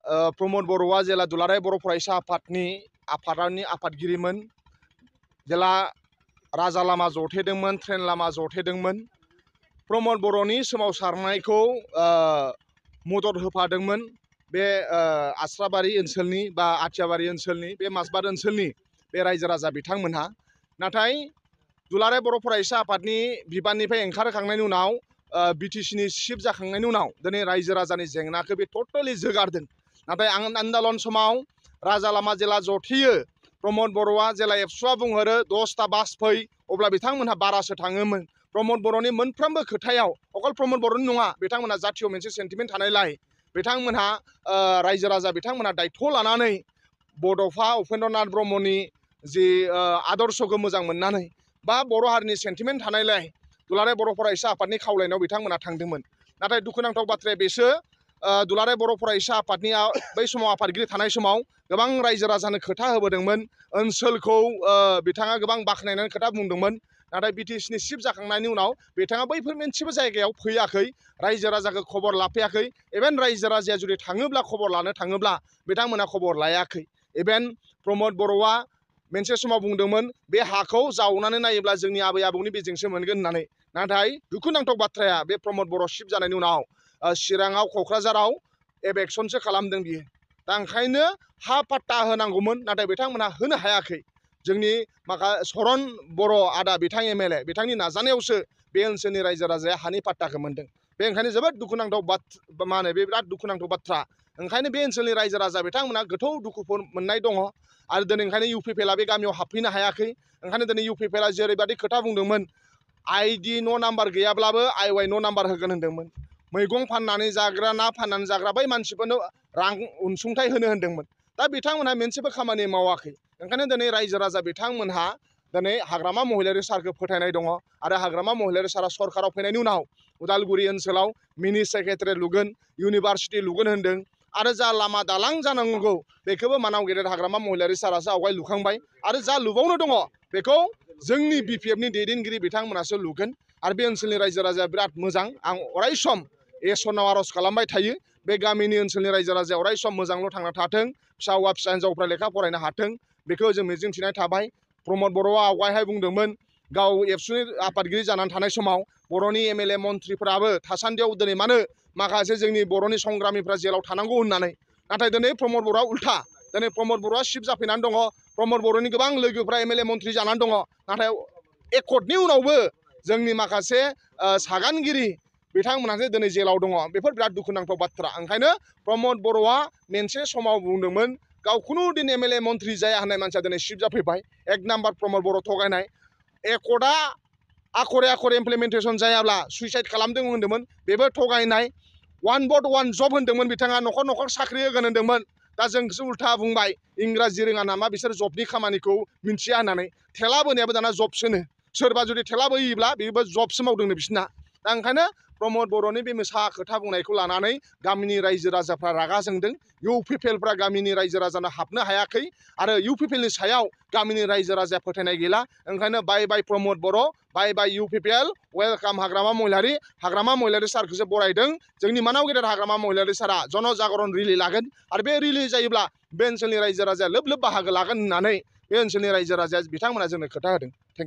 प्रमद बर'आ जेला दुलाराय बर' फरायसा आफादनि आफादगिरिमोन जेला राजा लामा जथेदोंमोन ट्रेन लामा जथेदोंमोन प्रमद बर'नि सोमावसारनायखौ मदद होफादोंमोन बे आस्राबारि ओनसोलनि बा आथियाबारि ओनसोलनि बे माजबाद ओनसोलनि बे रायजो राजा बिथांमोनहा नाथाय दुलाराय बर' फरायसा आफादनि बिबाननिफ्राय ओंखारखांनायनि उनाव बिटिसिनि चिफ जाखांनायनि उनाव दिनै रायजो राजानि जेंनाखौ बे टटेलि जोगारदों नाथाय आन्दलन समाव राजा लामा जेला जथेयो प्रमद बर'आ जेला एबसुआ बुंहरो 10टा बास फै अब्ला बिथांमोनहा बारासो थाङोमोन प्रमद बर'नि मोनफ्रोमबो खोथायाव अकल प्रमद बर'नि नङा बिथांमोनहा जाथियाव मोनसे सेन्टिमेन्ट थानायलाय बिथांमोनहा रायजो राजा बिथांमोनहा दायथ' लानानै बड'फा उपेन्द्रनाथ ब्रह्मनि जि आदर्शखौ मोजां मोननानै बा बर' हारिनि सेन्टिमेन्ट थानायलाय दुलाराय बर' फरायसा आफादनि खावलायनायाव बिथांमोनहा थांदोंमोन नाथाय दुखुनांथाव बाथ्राया बेसो दुलाराय बर' फरायसा आफादनि बै समाव आफादगिरि थानाय समाव गोबां रायजो राजानो खोथा होबोदोंमोन ओनसोलखौ बिथाङा गोबां बाख्नायनानै खोथा बुंदोंमोन नाथाय बिटिसिनि चिफ जाखांनायनि उनाव बिथाङा बैफोर मोनसेबो जायगायाव फैयाखै रायजो राजाखौ खबर लाफैयाखै इभेन रायजो राजाया जुदि थाङोब्ला खबर लानो थाङोब्ला बिथांमोना खबर लायाखै इभेन प्रमद बर'आ मोनसे समाव बुंदोंमोन बे हाखौ जावनानै नायोब्ला जोंनि आबै आबौनि बेजोंसो मोनगोन होननानै नाथाय दुखुनांथाव बाथ्राया बे प्रमद बर' चिफ जानायनि उनाव चिराङाव क'क्राझाराव एबेक्सनसो खालामदों बियो दा ओंखायनो हा पाट्टा होनांगौमोन नाथाय बिथांमोनहा होनो हायाखै जोंनि सरन बर' आदा बिथां एमएलए बिथांनि नाजानायावसो बे ओनसोलनि रायजो राजाया हानि पाट्टाखौ मोनदों बे ओंखायनो जोबोद दुखुनांथाव मा होनो बे बिराद दुखुनांथाव बाथ्रा ओंखायनो बे ओनसोलनि रायजो राजा बिथांमोनहा गोथौ दुखुफोर मोननाय दङ आरो दिनै ओंखायनो इउपिपिएलआ बे गामियाव हाबफैनो हायाखै ओंखायनो दिनै इउपिपिएलआ जेरैबायदि खोथा बुंदोंमोन आइडि न' नाम्बार गैयाब्लाबो आइवाइ न' नाम्बार होगोन होनदोंमोन मैगं फाननानै जाग्रा ना फाननानै जाग्रा बै मानसिफोरनो रां अनसुंथाइ होनो होनदोंमोन दा बिथांमोनहा मोनसेबो खामानि मावाखै ओंखायनो दिनै रायजो राजा बिथांमोनहा दिनै हाग्रामा महिलारि सारखौ फोथायनाय दङ आरो हाग्रामा महिलारि सारा सरकाराव फैनायनि उनाव उदालगुरि ओनसोलाव मिनि सेक्रेटारि लुगोन इउनिभार्सिटि लुगोन होनदों आरो जा लामा दालां जानांगौ बेखौबो मानाव गेदेर हाग्रामा महिलारि सारासो आवगाय लुखांबाय आरो जा लुबावनो दङ बेखौ जोंनि बिपिएफनि दैदेनगिरि बिथांमोनासो लुगोन आरो बे ओनसोलनि रायजो राजाया बिराद मोजां आं अराय सम इसोरनाव आर'ज खालामबाय थायो बे गामिनि ओनसोलनि रायजो राजाया अराय सम मोजांल' थांना थाथों फिसा हौवा फिसा हिन्जावफ्रा लेखा फरायनो हाथों बेखौ जों मिजिंथिनाय थाबाय प्रमद बर'आ आवगायहाय बुंदोंमोन गाव एबसुनि आफादगिरि जानानै थानाय समाव बर'नि एमएलए मन्थ्रिफोराबो थासान्दियाव दिनै मानो माखासे जोंनि बर'नि संग्रामिफ्रा जेलाव थानांगौ होननानै नाथाय दिनै प्रमद बर'आ उल्था दिनै प्रमद बर'आ चिफ जाफैनानै दङ प्रमद बर'नि गोबां लोगोफ्रा एमएलए मन्थ्रि जानानै दङ नाथाय एकर्डनि उनावबो जोंनि माखासे सागानगिरि बिथांमोनहासो दिनै जेलाव दङ बेफोर बिराद दुखुनांथाव बाथ्रा ओंखायनो प्रमद बर'आ मोनसे समाव बुंदोंमोन गाव खुनुदिन एमएलए मन्थ्रि जाया होननाय मानसिया दिनै चिफ जाफैबाय 1 नाम्बार प्रमद बर' थगायनाय एकर्डआ आखरे आखरे इमप्लिमेन्टेसन जायाब्ला सुइसाइड खालामदों होनदोंमोन बेबो थगायनाय 1 भट 1 जब होनदोंमोन बिथाङा न'खर न'खर साख्रि होगोन होनदोंमोन दा जोंसो उल्था बुंबाय इंराजि रोङा नामा बिसोर जबनि खामानिखौ मिन्थिया होननानै थेला बोनायाबो दाना जबसोनो सोरबा जुदि थेला बोयोब्ला बेबो जबसो मावदोंनो बिसिना दा ओंखायनो प्रमद बर'नि बे मोसा खोथा बुंनायखौ लानानै गामिनि रायजो राजाफ्रा रागा जोंदों इउपिपिएलफ्रा गामिनि रायजो राजानो हाबनो हायाखै आरो इउपिपिएलनि सायाव गामिनि रायजो राजाया फोथायनाय गैला ओंखायनो बाय बाय प्रमद बर' बाय बाय इउपिपिएल वेलकाम हाग्रामा महिलारि सारखौसो बरायदों जोंनि मानाव गेदेर हाग्रामा महिलारि सारा जनजागरन रिलि लागोन आरो बे रिलि जायोब्ला बे ओनसोलनि रायजो राजाया लोब लोब बाहागो लागोन होननानै बे ओनसोलनि रायजो राजाया बिथांमोना जोंनो खोथा होदों।